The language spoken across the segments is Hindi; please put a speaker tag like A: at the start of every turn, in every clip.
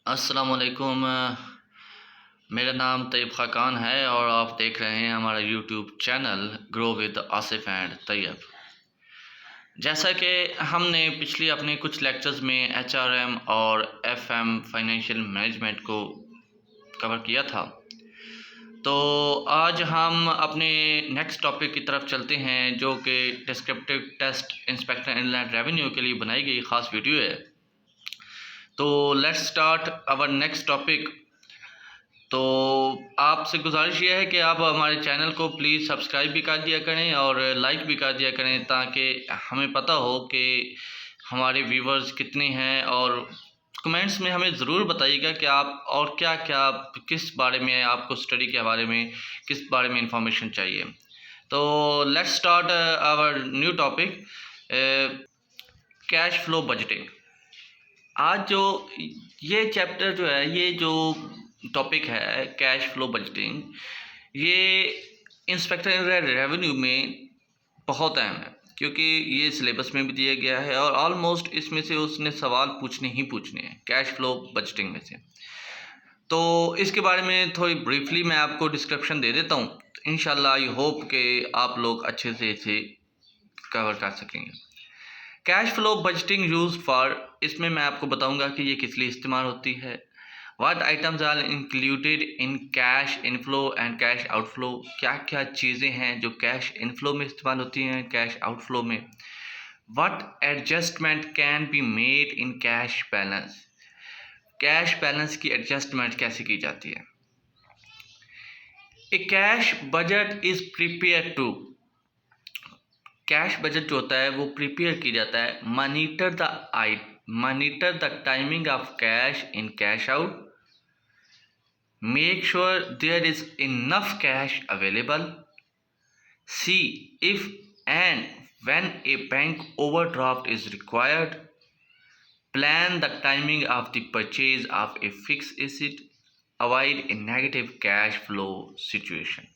A: अस्सलाम वालेकुम। मेरा नाम तैयब ख़ाकान है और आप देख रहे हैं हमारा YouTube channel grow with Asif and Tayyab. जैसा कि हमने पिछली अपने कुछ लेक्चर्स में एचआरएम और एफएम फाइनेंशियल मैनेजमेंट को कवर किया था, तो आज हम अपने नेक्स्ट टॉपिक की तरफ चलते हैं, जो कि descriptive test inspector inland revenue के लिए बनाई गई ख़ास वीडियो है। तो let's start our next topic. तो आपसे गुजारिश ये है कि आप हमारे चैनल को प्लीज़ सब्सक्राइब भी कर दिया करें और लाइक भी कर दिया करें, ताकि हमें पता हो कि हमारे व्यूवर्स कितने हैं। और कमेंट्स में हमें ज़रूर बताइएगा कि आप और क्या क्या किस बारे में आपको स्टडी के बारे में किस बारे में इंफॉर्मेशन चाहिए। तो let's start our new topic, cash flow budgeting. आज जो ये चैप्टर जो है, ये जो टॉपिक है कैश फ्लो बजटिंग, ये इंस्पेक्टर रेवेन्यू में बहुत अहम है, क्योंकि ये सिलेबस में भी दिया गया है और ऑलमोस्ट इसमें से उसने सवाल पूछने ही पूछने हैं कैश फ्लो बजटिंग में से। तो इसके बारे में थोड़ी ब्रीफली मैं आपको डिस्क्रिप्शन दे देता हूँ। इंशाल्लाह आई होप कि आप लोग अच्छे से इसे कवर कर सकेंगे। Cash flow budgeting use for, इसमें मैं आपको बताऊंगा कि ये किस लिए इस्तेमाल होती है। What items are included in cash inflow and cash outflow, क्या क्या चीज़ें हैं जो कैश इनफ्लो में इस्तेमाल होती हैं, कैश आउटफ्लो में। What adjustment can be made in cash balance, cash balance की एडजस्टमेंट कैसे की जाती है। A cash budget is prepare to, cash budget जो होता है वो प्रिपेयर की जाता है monitor the timing of cash in cash out, make sure there is enough cash available, see if and when a bank overdraft is required, plan the timing of the purchase of a fix asset, avoid A negative cash flow situation.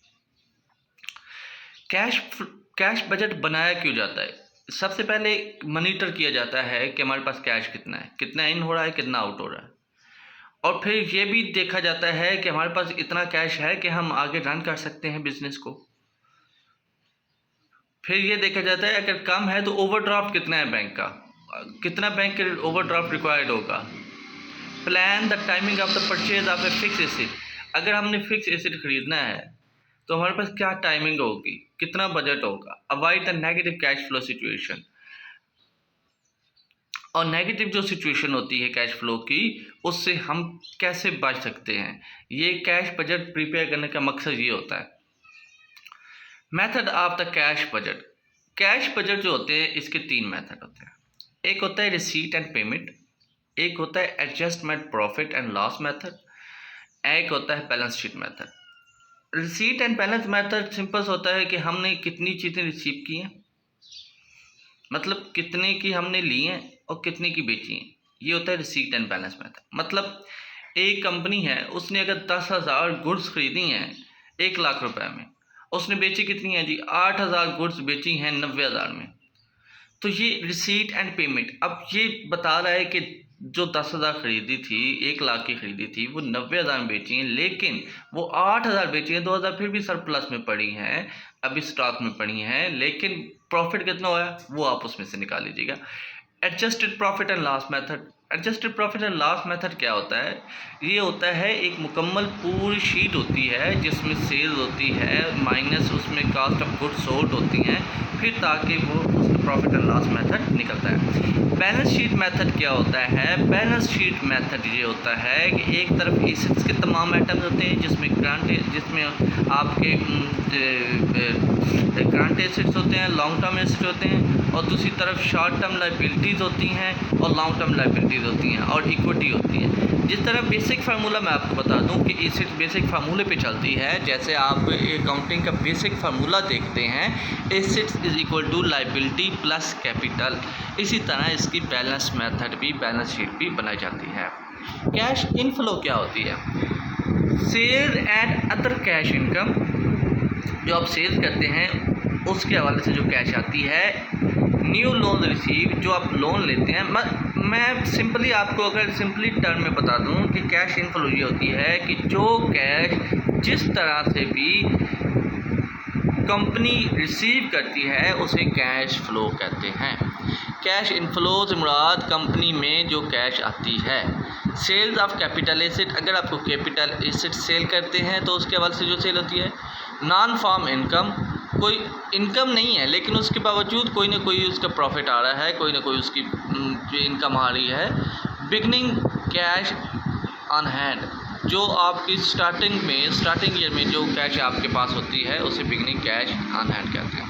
A: Cash budget बनाया क्यों जाता है? सबसे पहले मॉनिटर किया जाता है कि हमारे पास कैश कितना है, कितना इन हो रहा है, कितना आउट हो रहा है। और फिर ये भी देखा जाता है कि हमारे पास इतना कैश है कि हम आगे रन कर सकते हैं बिजनेस को। फिर ये देखा जाता है अगर कम है तो ओवरड्राफ्ट कितना है बैंक का, कितना बैंक के ओवरड्राफ्ट रिक्वायर्ड होगा। Plan the timing of the purchase of a fix asset, अगर हमने फिक्स एसेट खरीदना है तो हमारे पास क्या टाइमिंग होगी, कितना बजट होगा। Avoid the negative cash flow situation, और नेगेटिव जो सिचुएशन होती है कैश फ्लो की, उससे हम कैसे बच सकते हैं। ये कैश बजट प्रिपेयर करने का मकसद ये होता है। Method of the cash budget, cash budget जो होते हैं इसके तीन मेथड होते हैं। एक होता है रिसीट एंड पेमेंट, एक होता है adjustment profit and loss method, एक होता है balance sheet method. Receipt and balance method simple होता है कि हमने कितनी चीज़ें रिसीव की हैं, मतलब कितने की हमने ली हैं और कितने की बेची हैं, ये होता है रिसीट एंड बैलेंस मेथड। मतलब एक कंपनी है, उसने अगर 10,000 गुड्स खरीदी हैं 1 लाख रुपए में, उसने बेची कितनी है जी, 8,000 गुड्स बेची हैं 90,000 में। तो ये रिसीट एंड पेमेंट अब ये बता रहा है कि जो 10,000 खरीदी थी, 1 लाख की खरीदी थी, वो 90,000 में बेची हैं, लेकिन वो 8,000 बेची हैं, 2,000 फिर भी सरप्लस में पड़ी हैं, अभी स्टॉक में पड़ी हैं, लेकिन प्रॉफिट कितना हुआ वो आप उसमें से निकाल लीजिएगा। Adjusted profit and loss method, adjusted profit and loss method क्या होता है? ये होता है एक मुकम्मल पूरी शीट होती है जिसमें सेल्स होती है माइनस उसमें कॉस्ट ऑफ गुड्स सोल्ड होती हैं, फिर ताकि वो प्रॉफिट एंड लॉस मेथड निकलता है। बैलेंस शीट मेथड क्या होता है? बैलेंस शीट मेथड ये होता है कि एक तरफ एसेट्स के तमाम आइटम्स होते हैं जिसमें जिसमें आपके ग्रांट एसेट्स होते हैं, लॉन्ग टर्म एसेट्स होते हैं, और दूसरी तरफ शॉर्ट टर्म लाइबिलिटीज़ होती हैं और लॉन्ग टर्म लाइबिलिटीज़ होती हैं और इक्विटी होती है। जिस तरह बेसिक फार्मूला मैं आपको बता दूं कि एसेट बेसिक फार्मूले पे चलती है, जैसे आप अकाउंटिंग का बेसिक फार्मूला देखते हैं, assets is equal to liability plus capital, इसी तरह इसकी बैलेंस मेथड भी, बैलेंस शीट भी बनाई जाती है। कैश इनफ्लो क्या होती है? Sale and other cash income, जो आप सेल्स करते हैं उसके हवाले से जो कैश आती है न्यू लोन रिसीव, जो आप लोन लेते हैं, मैं सिंपली आपको अगर सिंपली टर्म में बता दूं कि कैश इनफ्लो ये होती है कि जो कैश जिस तरह से भी कंपनी रिसीव करती है उसे कैश फ्लो कहते हैं। कैश इनफ्लो से मुराद कंपनी में जो कैश आती है। सेल्स ऑफ कैपिटल एसेट, अगर आपको कैपिटल एसेट सेल करते हैं तो उसके हवाले से जो सेल होती है। नॉन फार्म इनकम, कोई इनकम नहीं है लेकिन उसके बावजूद कोई ना कोई उसका प्रॉफिट आ रहा है, कोई ना कोई उसकी इनकम आ रही है। बिगनिंग कैश ऑन हैंड, जो आपकी स्टार्टिंग ईयर में जो कैश आपके पास होती है उसे बिगनिंग कैश ऑन हैंड कहते हैं।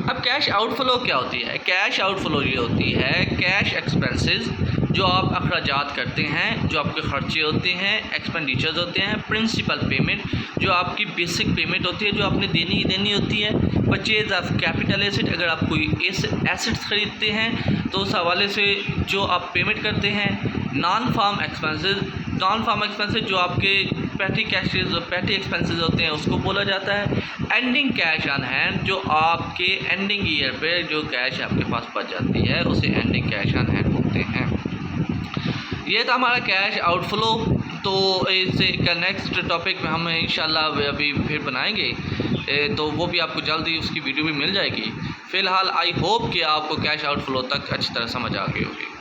A: अब कैश आउटफ्लो क्या होती है? कैश आउटफ्लो ये होती है कैश एक्सपेंसेस, जो आप अखराजात करते हैं, जो आपके खर्चे होते हैं, एक्सपेंडिचर्स होते हैं। प्रिंसिपल पेमेंट, जो आपकी बेसिक पेमेंट होती है, जो आपने देनी होती है। परचेज ऑफ कैपिटल एसेट, अगर आप कोई एसेट्स खरीदते हैं तो उस हवाले से जो आप पेमेंट करते हैं। नॉन फार्म एक्सपेंसेस जो आपके पैटी एक्सपेंसेस होते हैं उसको बोला जाता है। एंडिंग कैश ऑन हैंड, जो आपके एंडिंग ईयर पे जो कैश आपके पास बच जाती है उसे एंडिंग कैश ऑन हैंड बोलते हैं। ये था हमारा कैश आउटफ्लो। तो इससे का नेक्स्ट टॉपिक में हम इंशाल्लाह अभी फिर बनाएंगे, तो वो भी आपको जल्दी उसकी वीडियो भी मिल जाएगी। फ़िलहाल आई होप कि आपको कैश आउटफ्लो तक अच्छी तरह समझ आ गई होगी।